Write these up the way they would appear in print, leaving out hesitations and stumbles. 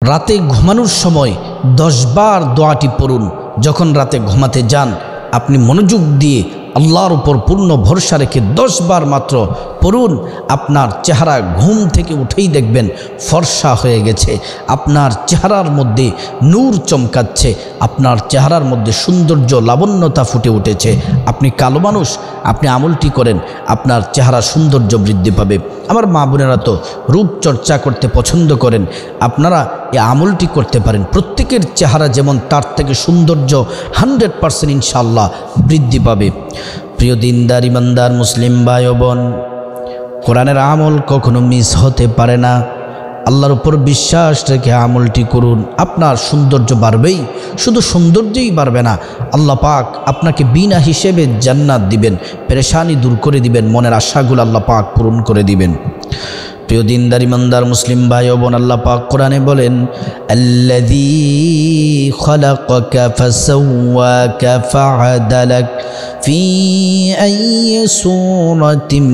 রাতে ঘুমানোর সময় 10 বার দোয়াটি পড়ুন। যখন রাতে ঘুমাতে যান আপনি মনোযোগ দিয়ে আল্লাহর উপর পূর্ণ ভরসা রেখে 10 বার মাত্র পড়ুন। আপনার চেহারা ঘুম থেকে উঠেই দেখবেন ফর্সা হয়ে গেছে, আপনার চেহারার মধ্যে নূর চমকাচ্ছে, আপনার চেহারার মধ্যে সৌন্দর্য লাবণ্যতা ফুটে উঠেছে। আপনি কালো মানুষ, আপনি আমলটি করেন, আপনার চেহারা সৌন্দর্য বৃদ্ধি পাবে। আমার মা বোনেরা তো রূপচর্চা করতে পছন্দ করেন, আপনারা এই আমলটি করতে পারেন। প্রত্যেকের চেহারা যেমন তার থেকে সৌন্দর্য 100% ইনশাআল্লাহ বৃদ্ধি পাবে। প্রিয় দিনদার ইমানদার মুসলিম ভাই ও বোন, কোরআনের আমল কখনো মিস হতে পারে না। আল্লাহর উপর বিশ্বাস রেখে আমলটি করুন, আপনার সৌন্দর্য বাড়বেই। শুধু সৌন্দর্যই বাড়বে না, আল্লাহ পাক আপনাকে বিনা হিসেবে জান্নাত দিবেন, পেরেশানি দূর করে দিবেন, মনের আশাগুলো আল্লাহ পাক পূরণ করে দিবেন। প্রিয় দিনদার ইমানদার মুসলিম ভাই ও বোন, আল্লাহ পাক কোরআনে বলেন, আল্লাযী খালাকাকা ফাসাওয়াকা ফাআদালাক ফি আইয়ি সূরাতিন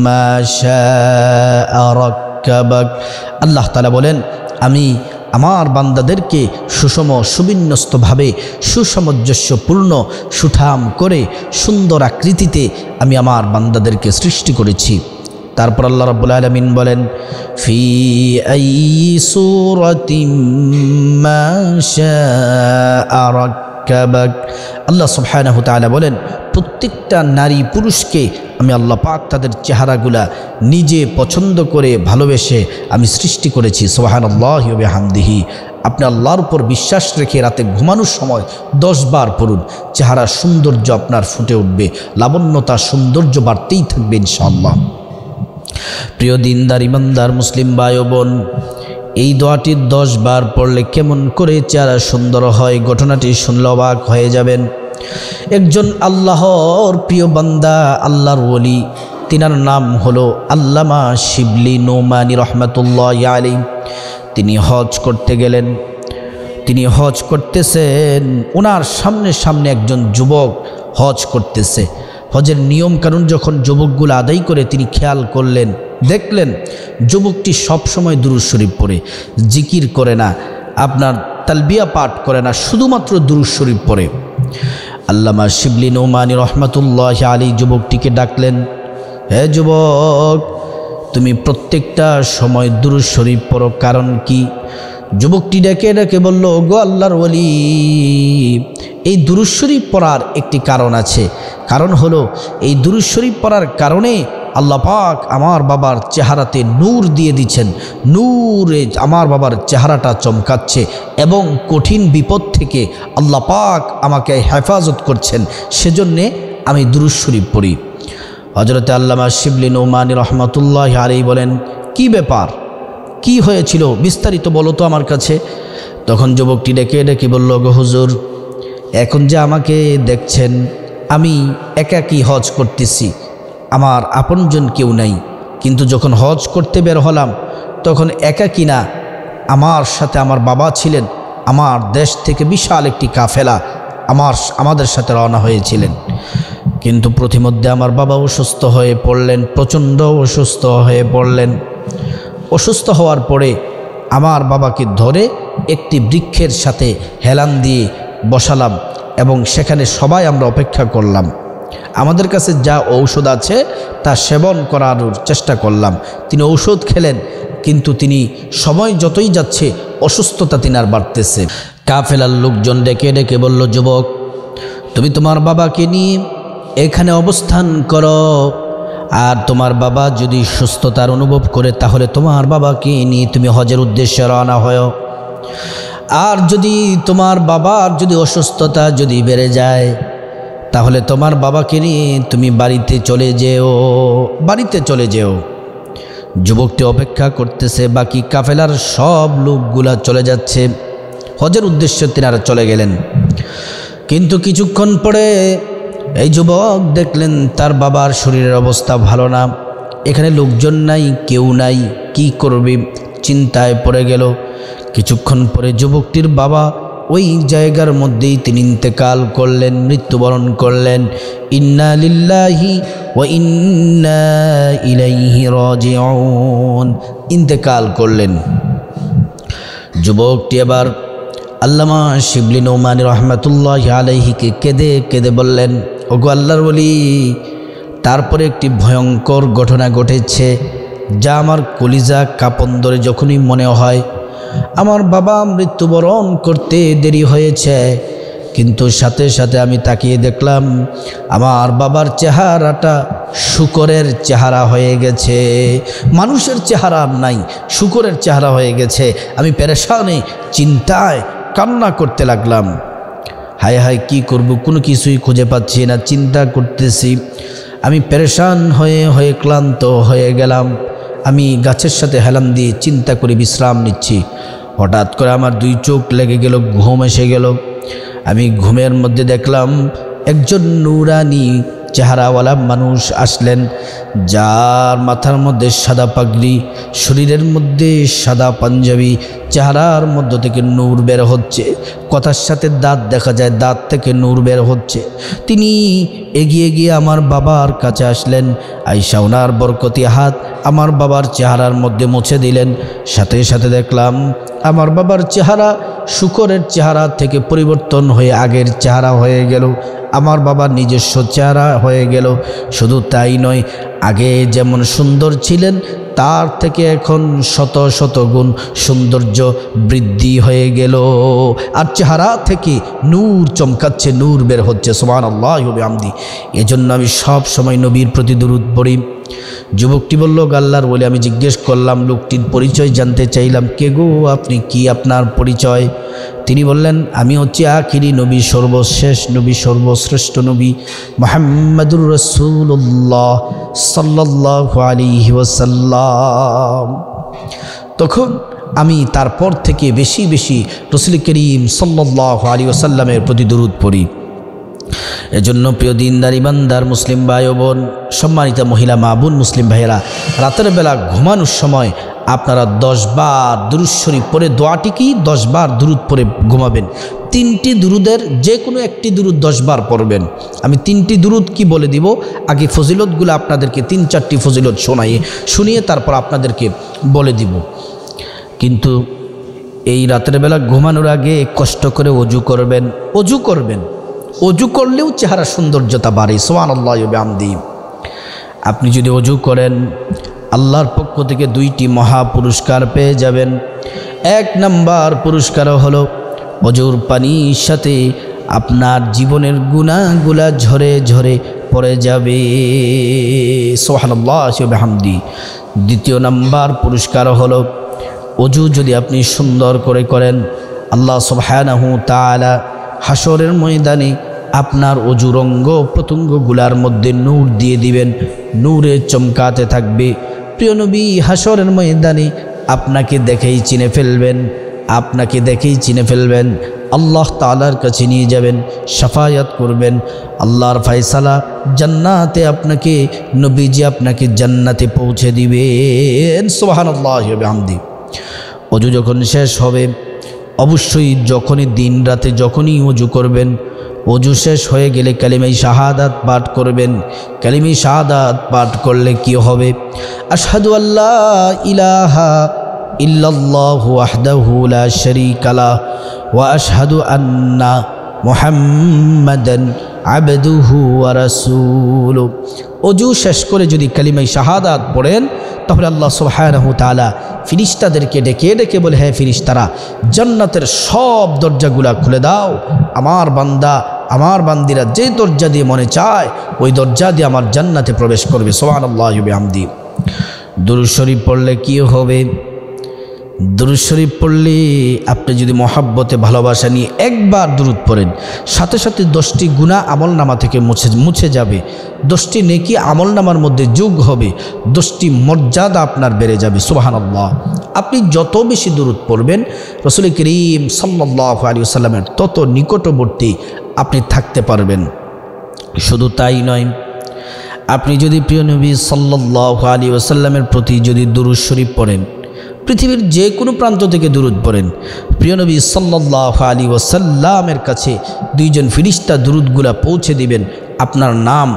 মা শাআ রাক্কাবাক। আল্লাহ তাআলা বলেন, আমি আমার বান্দাদেরকে সুষম সুবিন্যস্তভাবে সুসামঞ্জস্যপূর্ণ সুঠাম করে সুন্দর আকৃতিতে আমি আমার বান্দাদেরকে সৃষ্টি করেছি। তারপর আল্লাহ রাব্বুল আলামিন বলেন, ফি আইয়ি সূরাতিন মা শাআ রাক্কাবাক। আল্লাহ সুবহানাহু ওয়া তাআলা বলেন, প্রত্যেকটা নারী পুরুষকে আমি আল্লাহ পাক তাদের চেহারাগুলা নিজে পছন্দ করে ভালোবেসে আমি সৃষ্টি করেছি। সুবহানাল্লাহি ওয়া বিহামদিহি। আপনি আল্লাহর উপর বিশ্বাস রেখে রাতে ঘুমানোর সময় 10 বার পড়ুন, চেহারার সৌন্দর্য আপনার ফুটে উঠবে, লাবণ্যতা সৌন্দর্য বাড়তেই থাকবে ইনশাআল্লাহ। প্রিয় দিনদার ইমানদার মুসলিম ভাই ও বোন, এই দোয়াটি 10 বার পড়লে কেমন করে চেহারা সুন্দর হয়, ঘটনাটি শুনলে অবাক হয়ে যাবেন। একজন আল্লাহর প্রিয় বান্দা, আল্লাহর ওলি, তিনার নাম হলো আল্লামা শিবলি নোমানী রহমাতুল্লাহি আলাইহি। তিনি হজ করতে গেলেন, তিনি হজ করতেছেন, ওনার সামনে একজন যুবক হজ করতেছে। হজের নিয়ম কানুন যখন যুবকগুলো আদায় করে তিনি খেয়াল করলেন, দেখলেন যুবকটি সবসময় দুরূদ শরীফ পড়ে, জিকির করে না, আপনার তালবিয়া পাঠ করে না, শুধুমাত্র দুরূদ শরীফ পড়ে। আল্লামা শিবলি নোমানী রহমাতুল্লাহি আলাইহি যুবকটিকে ডাকলেন, হে যুবক, তুমি প্রত্যেকটা সময় দুরূদ শরীফ পড়ো, কারণ কি? যুবকটি ডেকে ডেকে বলল, গো আল্লাহর ওলি, এই দুরূদ শরীফ পড়ার একটি কারণ আছে। কারণ হলো এই দুরূদ শরীফ পড়ার কারণে আল্লাহ পাক আমার বাবার চেহারাতে নূর দিয়ে দিচ্ছেন, নূরে আমার বাবার চেহারাটা চমকাচ্ছে এবং কঠিন বিপদ থেকে আল্লাহ পাক আমাকে হেফাজত করছেন, সেজন্যে আমি দুরূদ শরীফ পড়ি। হযরতে আল্লামা শিবলি নোমানী রহমাতুল্লাহি আলাইহি বলেন, কি ব্যাপার, কি হয়েছিল, বিস্তারিত বলো তো আমার কাছে। তখন যুবকটি ডেকে ডেকে বলল, গো হুজুর, এখন যে আমাকে দেখছেন আমি একাকী হজ করতেছি, আমার আপনজন কেউ নাই, কিন্তু যখন হজ করতে বের হলাম তখন একাকী না, আমার সাথে আমার বাবা ছিলেন, আমার দেশ থেকে বিশাল একটি কাফেলা আমাদের সাথে রওনা হয়েছিলেন। কিন্তু প্রতিমধ্যে আমার বাবা অসুস্থ হয়ে পড়লেন, প্রচণ্ড অসুস্থ হয়ে পড়লেন। অসুস্থ হওয়ার পরে আমার বাবাকে ধরে একটি বৃক্ষের সাথে হেলান দিয়ে বসালাম এবং সেখানে সবাই আমরা অপেক্ষা করলাম। আমাদের কাছে যা ঔষধ আছে তা সেবন করার চেষ্টা করলাম। তিনি ঔষধ খেলেন, কিন্তু তিনি সময় যতই যাচ্ছে অসুস্থতা তিনার বাড়তেছে। কাফেলার লোকজন ডেকে ডেকে বলল, যুবক, তুমি তোমার বাবাকে নিয়ে এখানে অবস্থান করো, আর তোমার বাবা যদি সুস্থতার অনুভব করে তাহলে তোমার বাবাকে নিয়ে তুমি হজের উদ্দেশ্যে রওনা হও। আর যদি তোমার বাবার যদি অসুস্থতা যদি বেড়ে যায় তাহলে তোমার বাবাকে নিয়ে তুমি বাড়িতে চলে যেও। যুবকটি অপেক্ষা করতেছে, বাকি কাফেলার সব লোকগুলা চলে যাচ্ছে, হজের উদ্দেশ্যে তিনারা চলে গেলেন। কিন্তু কিছুক্ষণ পরে এই যুবক দেখলেন তার বাবার শরীরের অবস্থা ভালো না, এখানে লোকজন নাই, কেউ নাই, কি করবে, চিন্তায় পড়ে গেল। কিছুক্ষণ পরে যুবকটির বাবা ওই জায়গার মধ্যেই তিনি ইন্তেকাল করলেন, মৃত্যুবরণ করলেন। ইন্না লিল্লাহি ওয়া ইন্না ইলাইহি রাজিউন, ইন্তেকাল করলেন। যুবকটি এবার আল্লামা শিবলি নৌমানী রহমতুল্লাহ আলাইহিকে কেঁদে কেঁদে বললেন, ওগো আল্লাহর ওলি, তারপরে একটি ভয়ঙ্কর ঘটনা ঘটেছে যা আমার কলিজা কাঁপন ধরে যখনই মনে হয়। আমার বাবা মৃত্যুবরণ করতে দেরি হয়েছে, কিন্তু সাথে সাথে আমি তাকিয়ে দেখলাম আমার বাবার চেহারাটা শূকরের চেহারা হয়ে গেছে। মানুষের চেহারা নাই, শূকরের চেহারা হয়ে গেছে। আমি পেরেশানে চিন্তায় কান্না করতে লাগলাম। হায় হায়, কি করব, কোনো কিছুই খুঁজে পাচ্ছি না, চিন্তা করতেছি। আমি পেরেশান হয়ে হয়ে ক্লান্ত হয়ে গেলাম। আমি গাছের সাথে হেলান দিয়ে চিন্তা করে বিশ্রাম নিচ্ছি। হঠাৎ করে আমার দুই চোখ লেগে গেল, ঘুম এসে গেল। আমি ঘুমের মধ্যে দেখলাম একজন নুরানি চেহারাওয়ালা মানুষ আসলেন, যার মাথার মধ্যে সাদা পাগড়ি, শরীরের মধ্যে সাদা পাঞ্জাবি, চেহারার মধ্য থেকে নূর বের হচ্ছে, কথার সাথে দাঁত দেখা যায়, দাঁত থেকে নূর বের হচ্ছে। তিনি এগিয়ে গিয়ে আমার বাবার কাছে আসলেন, আইসা ওনার বরকতি হাত আমার বাবার চেহারার মধ্যে মুছে দিলেন। সাথে সাথে দেখলাম আমার বাবার চেহারা শূকরের চেহারা থেকে পরিবর্তন হয়ে আগের চেহারা হয়ে গেল, আমার বাবার নিজস্ব চেহারা হয়ে গেল। শুধু তাই নয়, আগে যেমন সুন্দর ছিলেন তার থেকে এখন শত শত গুণ সৌন্দর্য বৃদ্ধি হয়ে গেল, আর চেহারা থেকে নূর চমকাচ্ছে, নূর বের হচ্ছে। সুবহানাল্লাহি ওয়া বিহামদি। এজন্য আমি সব সময় নবীর প্রতি দুরূদ পড়ি। যুবকটি বলল, আল্লাহর ওলি। আমি জিজ্ঞেস করলাম, লোকটির পরিচয় জানতে চাইলাম, কে গো আপনি, কি আপনার পরিচয়? তিনি বললেন, আমি হচ্ছি আখিরি নবী, সর্বশেষ নবী, সর্বশ্রেষ্ঠ নবী মুহাম্মাদুর রাসূলুল্লাহ সাল্লাল্লাহু আলাইহি ওয়াসাল্লাম। তখন আমি তারপর থেকে বেশি বেশি রাসূল করিম সাল্লাল্লাহু আলাইহি ওয়াসাল্লামের প্রতি দুরূদ পড়ি। এজন্য প্রিয় দিনদার ইমানদার মুসলিম ভাই ও বোন, সম্মানিত মহিলা মা বোন, মুসলিম ভাইয়েরা, রাতের বেলা ঘুমানোর সময় আপনারা 10 বার দুরূদ শরীফ পড়ে, দোয়াটি কি 10 বার দুরূদ পড়ে ঘুমাবেন। 3টি দুরূদের যে কোনো একটি দুরূদ 10 বার পড়বেন। আমি 3টি দুরূদ কি বলে দিব, আগে ফজিলতগুলো আপনাদেরকে 3-4টি ফজিলত শুনিয়ে তারপর আপনাদেরকে বলে দিব। কিন্তু এই রাতের বেলা ঘুমানোর আগে কষ্ট করে অজু করবেন। অজু করলেও চেহারা সৌন্দর্যতা বাড়ে। সুবহানাল্লাহি ওয়া বিহামদি। আপনি যদি অজু করেন, আল্লাহর পক্ষ থেকে 2টি মহা পুরস্কার পেয়ে যাবেন। 1 নাম্বার পুরস্কার হলো অজুর পানির সাথে আপনার জীবনের গুনাহগুলা ঝরে ঝরে পড়ে যাবে। সুবহানাল্লাহি ওয়া বিহামদি। 2য় নাম্বার পুরস্কার হলো অজু যদি আপনি সুন্দর করে করেন, আল্লাহ সুবহানাহু তাআলা হাসরের ময়দানে আপনার অজুর অঙ্গ প্রত্যঙ্গগুলার মধ্যে নূর দিয়ে দিবেন, নূরে চমকাতে থাকবে। প্রিয় নবী হাসরের ময়দানে আপনাকে দেখেই চিনে ফেলবেন, আল্লাহ তাআলার কাছে নিয়ে যাবেন, শাফায়াত করবেন। আল্লাহর ফয়সালা জান্নাতে আপনাকে, নবীজি আপনাকে জান্নাতে পৌঁছে দিবেন। সুবহানাল্লাহি ওয়া বিহামদি। অজু যখন শেষ হবে, অবশ্যই যখনই দিন রাতে যখনই অজু করবেন, অজু শেষ হয়ে গেলে কালিমা শাহাদাত পাঠ করবেন। কালিমা শাহাদাত পাঠ করলে কি হবে? আশহাদু আল্লা ইলাহা ইল্লাল্লাহু ওয়াহদাহু লা শারীকা লাহু ওয়া আশহাদু আন্না মুহাম্মাদান আবদুহু ওয়া রাসূলুহু। অজু শেষ করে যদি কালিমা শাহাদাত পড়েন, তাহলে আল্লাহ সুবহানাহু ওয়া তাআলা ফিরিস্তাদেরকে ডেকে ডেকে বলে, হ্যাঁ ফিরিস্তারা, জান্নাতের সব দরজাগুলা খুলে দাও। আমার বান্দা, আমার বান্দিরা যে দরজা দিয়ে মনে চায় ওই দরজা দিয়ে আমার জান্নাতে প্রবেশ করবে। সুবহানাল্লাহি ওয়া বিহামদি। দুরূদ শরীফ পড়লে কি হবে? দুরূদ শরীফ পড়লে আপনি যদি মহাব্বতে ভালোবাসা নিয়ে একবার দুরূদ পড়েন, সাথে সাথে 10টি গুনাহ আমলনামা থেকে মুছে যাবে, 10টি নেকি আমলনামার মধ্যে যোগ হবে, 10টি মর্যাদা আপনার বেড়ে যাবে। সুবহানাল্লাহ। আপনি যত বেশি দুরূদ পড়বেন রাসূল করিম সাল্লাল্লাহু আলাইহি ওয়াসাল্লামের তত নিকটবর্তী আপনি থাকতে পারবেন। শুধু তাই নয়, আপনি যদি প্রিয় নবী সাল্লাল্লাহু আলাইহি ওয়াসাল্লামের প্রতি যদি দুরূদ শরীফ পড়েন, পৃথিবীর যে কোনো প্রান্ত থেকে দুরূদ পড়েন, প্রিয় নবী সাল্লাল্লাহু আলাইহি ওয়াসাল্লামের কাছে 2জন ফেরেশতা দুরূদগুলা পৌঁছে দিবেন। আপনার নাম,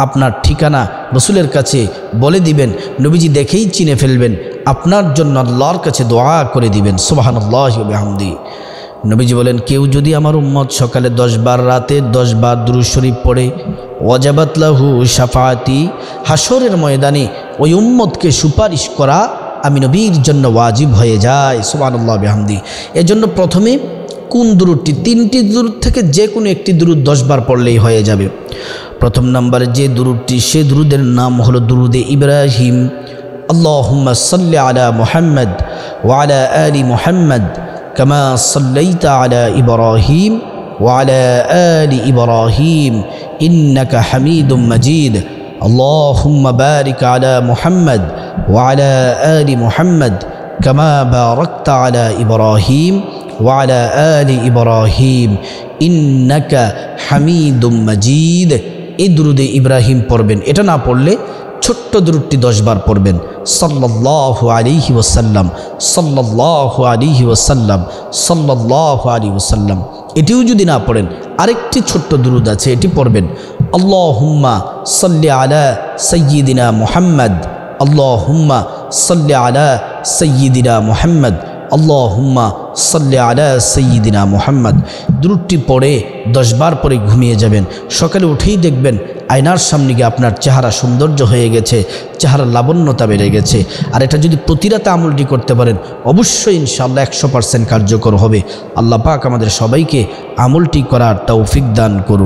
আপনার ঠিকানা রাসূলের কাছে বলে দিবেন, নবীজি দেখেই চিনে ফেলবেন। আপনার জন্য আল্লাহর কাছে দোয়া করে দিবেন। সুবহানাল্লাহি ওয়া বিহামদিহি। নবীজি বলেন, কেউ যদি আমার উম্মত সকালে 10 বার, রাতে 10 বার দুরূদ শরীফ পড়ে, ওয়াজাবাত লাহু শাফাআতি, হাসরের ময়দানে ওই উম্মতকে সুপারিশ করা আমি নবীর জন্য ওয়াজিব হয়ে যায়। সুবহানাল্লাহি ওয়া বিহামদিহি। এজন্য প্রথমে কোন দুরূদটি, 3টি দুরূদ থেকে যে কোনো একটি দুরূদ 10 বার পড়লেই হয়ে যাবে। প্রথম নম্বরে যে দুরূদটি, সে দুরূদের নাম হলো দুরূদে ইব্রাহিম। আল্লাহুম্মা সাল্লি আলা মুহাম্মদ ওয়া আলা আলি মুহাম্মদ কামা সাল্লাইতা আলা ইব্রাহিম ওয়া আলা আলি ইব্রাহিম ইন্নাকা হামিদুম মাজিদ। আল্লাহুম্মা বারিক আলা মুহাম্মদ ওয়া আলা আলি মুহাম্মদ কামা বারাকতা আলা ইব্রাহিম ওয়া আলা আলি ইব্রাহিম ইন্নাকা হামিদুম মাজিদ। এই দুরূদে ইব্রাহিম পড়বেন। এটা না পড়লে ছোট্ট দুরূদটি 10 বার পড়বেন। সাল্লাল্লাহু আলাইহি ওয়াসাল্লাম, সাল্লাল্লাহু আলাইহি ওয়াসাল্লাম, সাল্লাল্লাহু আলাইহি ওয়াসাল্লাম। এটিও যদি না পড়েন, আরেকটি ছোট্ট দুরূদ আছে, এটি পড়বেন। আল্লাহুম্মা সাল্লি আলা সাইয়্যিদিনা মুহাম্মদ, আল্লাহুম্মা সাল্লি আলা সাইয়্যিদিনা মুহাম্মদ, আল্লাহুম্মা সাল্লি আলা সাইয়্যিদিনা মুহাম্মদ। দুরূদটি পড়ে 10 বার পরে ঘুমিয়ে যাবেন। সকালে উঠেই দেখবেন আয়নার সামনে গিয়ে আপনার চেহারা সৌন্দর্য হয়ে গেছে, চেহারার লাবণ্যতা বেড়ে গেছে। আর এটা যদি প্রতি রাতে আমলটি করতে পারেন, অবশ্যই ইনশাআল্লাহ 100% কার্যকর হবে। আল্লাহ পাক আমাদের সবাইকে আমলটি করার তৌফিক দান করুন।